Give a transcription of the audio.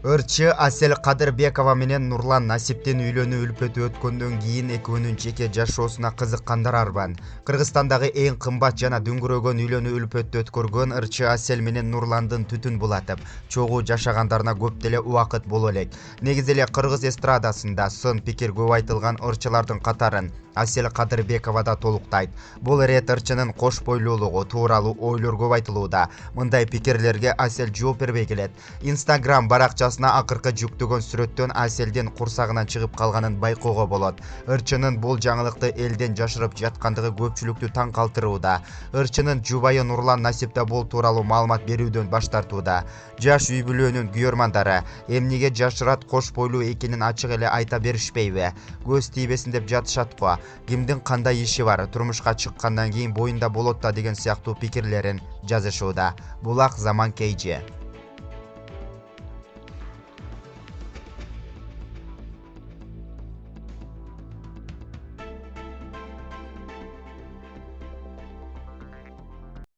Ырчы Асель Кадырбекова менен Нурлан Насиптин үйлөнүү үлпөтү өткөндөн кийин экөөнүн жеке жашоосуна кызыккандар арбан. Кыргызстандагы эң кымбат жана дүңгүрөгөн үйлөнүү үлпөттү өткөргөн Ырчы Асель менен Нурландын түтүн булатып, чогуу жашагандарына көп деле убакыт боло элек. Негизи эле кыргыз эстрадасында сын пикир көп айтылган ырчылардын катарын Асель Кадырбекова да толуктайт. Бул ирет ырчынын кош бойлуулугу тууралуу ойлор көп айтылууда. Мындай пикирлерге Асель жооп бербей келет. Instagram баракчасына акыркы жүктөгөн сүрөттөн Аселдин курсагынан чыгып калганын байкоого болот. Ырчынын бул жаңылыкты элден жашырып жаткандыгы көпчүлүктү таң калтырууда. Ырчынын жубайы Нурлан Насип да бул тууралуу маалымат берүүдөн баш тартууда. Жаш үй бүлөнүн күйөрмандары эмнеге жашырат кош бойлуу экенин ачык эле айта беришпейби? Көз тийбесин деп жатышат го. Кимдин кандай иши бар, турмушка чыккандан кийин боюнда болот да деген сыяктуу пикирлерин жазышууда. Булак Pressa.kg